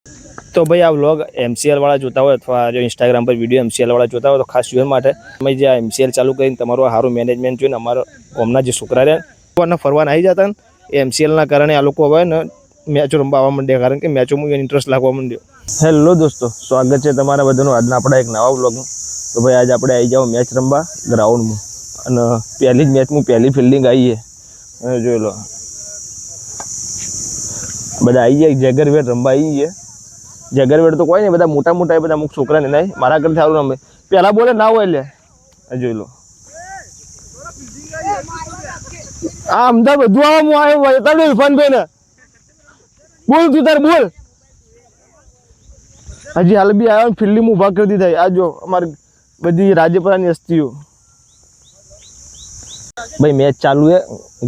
तो भाई आ vlog MCL वाला जोता हो अथवा जो इंस्टाग्राम पर वीडियो एमसीएल वाला जोता हो तो खास जीवन માટે તમે જે एमसीएल ચાલુ કરીને તમારું સારું મેનેજમેન્ટ જોઈને અમારો કોમના જે છોકરા રહ્યા ફરવાના આવી જતા ને એમસીએલ ના કારણે આ લોકો હવે ને મેચો રમવા આવવા માંડ્યા કારણ કે મેચોમાં ઇન્ટરેસ્ટ લાગવા માંડ્યો। હેલો દોસ્તો, સ્વાગત છે તમારા બધાનું આજના આપણા એક નવા વ્લોગમાં। તો ભાઈ આજે આપણે આવી જાવ મેચ રમવા ગ્રાઉન્ડમાં અને પહેલી જ મેચમાં પહેલી ફિલ્ડિંગ આવી છે જોઈ લો બધા આવી જાય જેગરવેટ રમવા આવી છે। जगरवेट तो कोई नहीं बता मोटा मोटा है बता मुख छोकरा नहीं मारा कर थारू रमे पहला बोले ना हो ले જોઈ લો આ અમદા બધું આમ આવ્યો હોય તને ઇરફાનભાઈ ને બોલ તું તાર બોલ હજી હાલ બી આવ્યો ફિલ્ડિંગ માં ઉભા કરી દીધા આ જો અમાર બધી રાજપરાની હસ્તીઓ ભાઈ મેચ ચાલુ है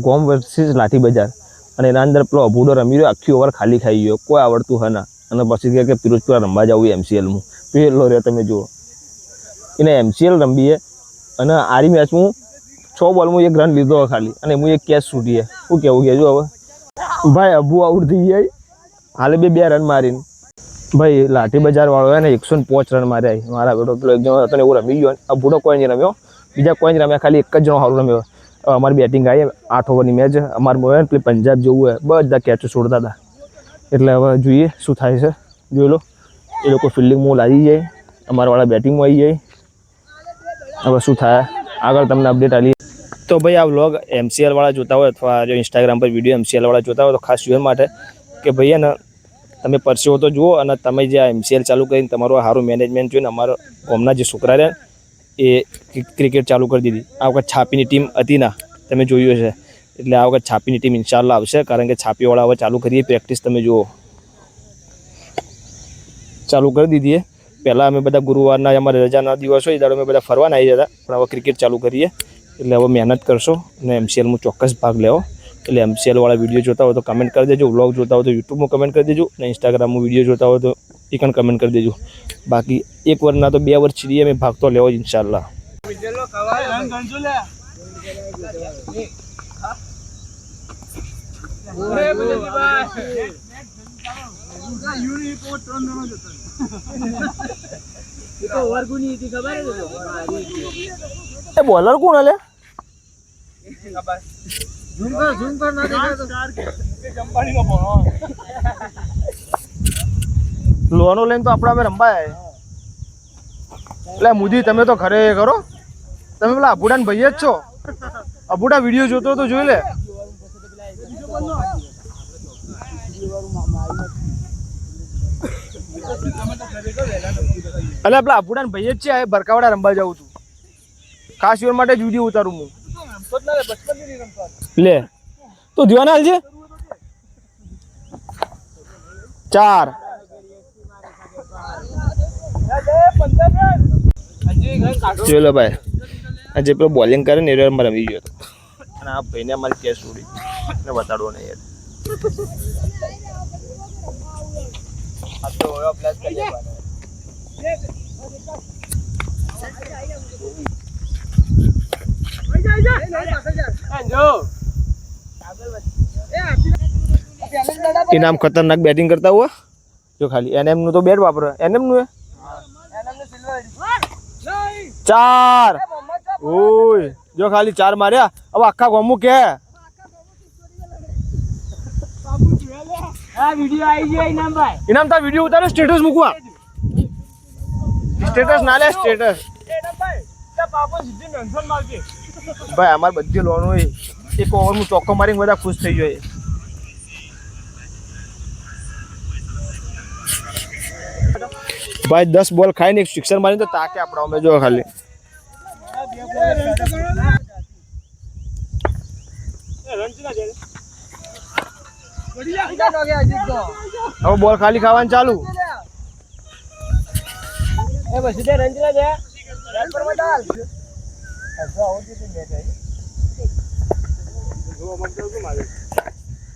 ગોમ વર્સિસ લાઠી બજાર અને એના અંદર પેલો અભૂડો રમી રહ્યો આખી ઓવર ખાલી ખાઈ ગયો કોઈ આવડતું હે ના અને પછી કે પિરોજપુરા રમવા જવું એમસીએલ માં પેલો રે તમે જુઓ એને એમસીએલ રમીએ અને આરી મેચમાં 6 બોલમાં 1 રન લીધો ખાલી અને હું એક કેચ છૂટીએ શું કેવું કે જો હવે ભાઈ અબુ આઉટ થઈ જાય હાલે બે રન મારીને ભાઈ લાઠી બજાર વાળો હે ને 105 રન માર્યા મારા બેટો પેલો એક જણો હતો ને એવો રમી ગયો અબૂડો કોઈ નહીં રમ્યો બીજા કોઈ નહીં રમ્યા ખાલી એક જ જણો સારું રમ્યો। અમારી બેટિંગ આવી 8 ઓવરની મેચ અમારે પેલી પંજાબ જેવું હે બધા કેચો છોડતા હતા એટલે હવે જોઈએ શું થાય છે જોઈ લો એ લોકો ફિલ્ડિંગમાં લાગી જાય અમારાવાળા બેટિંગમાં આવી જાય હવે શું થાય આગળ તમને અપડેટ આલી। તો ભાઈ આ વ્લોગ એમસીએલ વાળા જોતા હોય અથવા જો ઇન્સ્ટાગ્રામ પર વિડીયો એમસીએલ વાળા જોતા હોય તો ખાસ જીવન માટે કે ભાઈ ને તમે પરસ્યો તો જુઓ અને તમે જે આ એમસીએલ ચાલુ કરીને તમારું સારું મેનેજમેન્ટ જોઈને અમારા કોમના જે છોકરા રહ્યા એ ક્રિકેટ ચાલુ કરી દીધી। આ વખત છાપીની ટીમ હતી ના તમે જોયું છે એટલે આ વખત છાપીની ટીમ ઇન્શાલ્લાહ આવશે કારણ કે છાપીવાળા હવે ચાલુ કરીએ પ્રેક્ટિસ તમે જુઓ ચાલુ કરી દીધી પહેલાં અમે બધા ગુરુવારના અમારે રજાના દિવસ હોય ત્યારે અમે બધા ફરવાના આવી જતા પણ હવે ક્રિકેટ ચાલુ કરીએ એટલે હવે મહેનત કરશો અને એમસીએલમાં ચોક્કસ ભાગ લેવો। એટલે એમસીએલ વાળા વિડીયો જોતા હોય તો કમેન્ટ કરી દેજો, વ્લોગ જોતા હોય તો યુટ્યુબમાં કમેન્ટ કરી દેજો અને ઇન્સ્ટાગ્રામમાં વિડીયો જોતા હોય તો એ પણ કમેન્ટ કરી દેજો। બાકી 1 વર્ષના તો 2 વર્ષ છીએ અમે ભાગ તો લેવો જ ઇન્શાલ્લાહ। બોલર કોણ હલે લોનો લઈને તો આપડા અમે રમવા એટલે મુદી તમે તો ખરે કરો તમે પેલા અબુડાન ભાઈ જ છો અબુડા વિડીયો જોતો તો જોઈ લે અલે પેલા અબુડાન ભાઈ જ છે બરકાવાડા રમવા જાઉં છું ખાસ ઈવર માટે જ વિડીયો ઉતારું હું લે તો દિવાના હાલ છે 4 ચલો ભાઈ આજે પેલો બોલિંગ કરે ને એ રમી ગયો હતો અને આ ભાઈને અમારી કેસ છોડી ને બતાડવો નહીં યાર इनाम खतरनाक बैटिंग करता हुआ जो खाली एनएम नु तो बैट वापर एनएम नु है 4 ओय जो खाली 4 मार्या अब आखा गोमू के आ वीडियो आई जे इनाम ता वीडियो उतारो स्टेटस मुकवा स्टेटस ना ले स्टेटस भाई हमार बच्चे लोन हुई एक ओवर में चौको मारी બધા खुश થઈ જાય। भाई 10 बॉल खाई ने सिक्सर मारी तो ताके આપડા અમે જો ખાલી હવે બોલ ખાલી ખાવાનું ચાલુ એ બસ સીધે રંજલા દે રન પર મડાલ ऐसा हो कि तुम बैठे जो मत दो मारे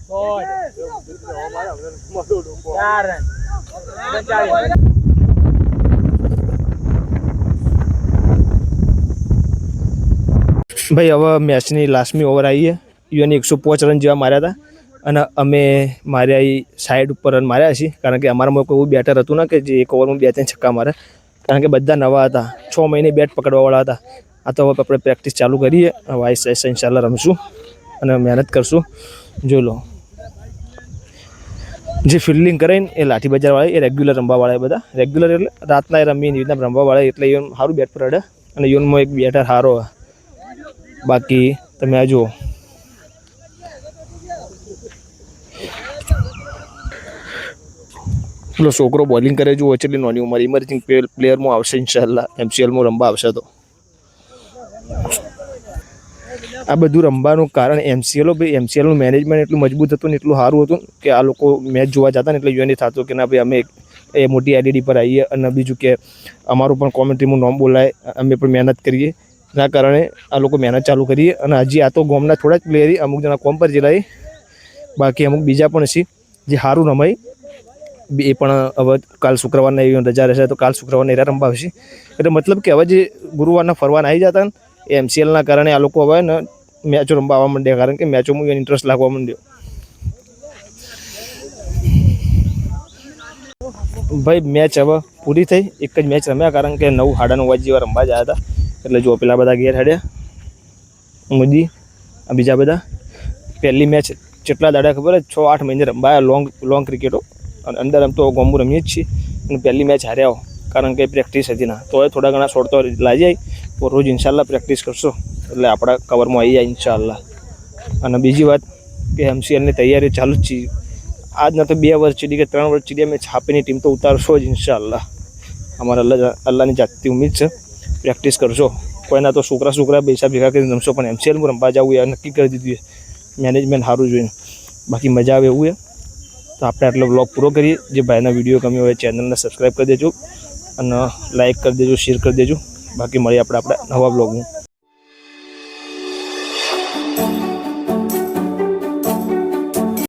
तो हमारा मत दो 4 रन भाई હવે મેચની લાસ્ટમી ઓવર આવી છે યુએની 105 રન જેવા માર્યા હતા અને અમે માર્યા એ સાઈડ ઉપર રન માર્યા છીએ, કારણ કે અમારામાં કોઈ એવું બેટર હતું ને કે જે એક ઓવરમાં 2-3 છક્કા મારે, કારણ કે બધા નવા હતા, 6 મહિને બેટ પકડવાવાળા હતા. આ તો હવે આપણે પ્રેક્ટિસ ચાલુ કરીએ, હવે ઇન્શાલ્લાહ રમશું અને મહેનત કરશું. જો લો જે ફિલ્ડિંગ કરે ને એ લાઠી બજારવાળા એ રેગ્યુલર રમવાવાળા, બધા રેગ્યુલર એટલે રાતના રમી એવી રીતના રમવાવાળા, એટલે એ સારું બેટ પર અડે અને યોનમાં એક બેટર સારો. બાકી તમે આ જુઓ, પેલો છોકરો બોલિંગ કરે જુઓ, એટલી નાની ઉંમર, ઇમર્જિંગ પ્લેયરમાં આવશે ઇન્શાલ્લાહ, MCLમાં રમવા આવશે. તો આ બધું રમવાનું કારણ MCLનું મેનેજમેન્ટ એટલું મજબૂત હતું ને એટલું સારું હતું કે આ લોકો મેચ જોવા જતા ને એટલે યુએન થતું કે ના ભાઈ અમે એ મોટી LED પર આવીએ, અને બીજું કે અમારું પણ કોમેન્ટ્રીનું નામ બોલાય, અમે પણ મહેનત કરીએ. એના કારણે આ લોકો મહેનત ચાલુ કરીએ. અને હજી આ તો ગામના થોડા જ પ્લેયર, અમુક જણા કોમ પર જલાય, બાકી અમુક બીજા પણ છે જે સારું રમાય. એ પણ હવે કાલ શુક્રવારના એવી રજા રહેશે તો કાલ શુક્રવારના એરા રમવા આવશે. એટલે મતલબ કે હવે જે ગુરુવારના ફરવાના આવી જતા ને એ MCLના કારણે આ લોકો હવે ને મેચો રમવા આવવા માંડ્યા, કારણ કે મેચોમાં ઇન્ટરેસ્ટ લાગવા માંડ્યો. ભાઈ મેચ હવે પૂરી થઈ, એક જ મેચ રમ્યા, કારણ કે 9, 9:30 વાગે જેવા રમવા જ આવ્યા હતા. એટલે જો પેલા બધા ઘેર હેડ્યા, મોદી આ બીજા બધા. પહેલી મેચ કેટલા દાડા ખબર જ, 6-8 મહિને રમવાયા લોંગ ક્રિકેટો, અને અંદર આમ તો ગોમું રમીએ જ છીએ. અને પહેલી મેચ હાર્યા, કારણ કે પ્રેક્ટિસ હતી ના, તો થોડા ઘણા શોર્ટ તો લાવી જાય. તો રોજ ઇન્શાલ્લાહ પ્રેક્ટિસ કરશો એટલે આપણા કવરમાં આવી જાય ઇન્શાલ્લાહ. અને બીજી વાત કે MCLની તૈયારી ચાલુ જ છે. આજના તો 2 વર્ષ સુધી કે 3 વર્ષ સુધી અમે છાપીની ટીમ તો ઉતારશો જ ઇન્શાલ્લાહ. અમારા અલ્લાહની જાતથી ઉમ્મીદ છે, પ્રેક્ટિસ કરશો. કોઈના તો છોકરા પૈસા ભેગા કરીને રમશો, પણ MCLમાં રમવા જવું એ નક્કી કરી દીધું છે, મેનેજમેન્ટ સારું જોઈને. બાકી મજા આવે એવું છે. તો આપણે આટલો વ્લોગ પૂરો કરીએ. જે ભાઈના વિડીયો ગમ્યો હોય ચેનલને સબસ્ક્રાઈબ કરી દેજો અને લાઇક કરી દેજો, શેર કરી દેજો. બાકી મળીએ આપણે આપણા નવા વ્લોગમાં.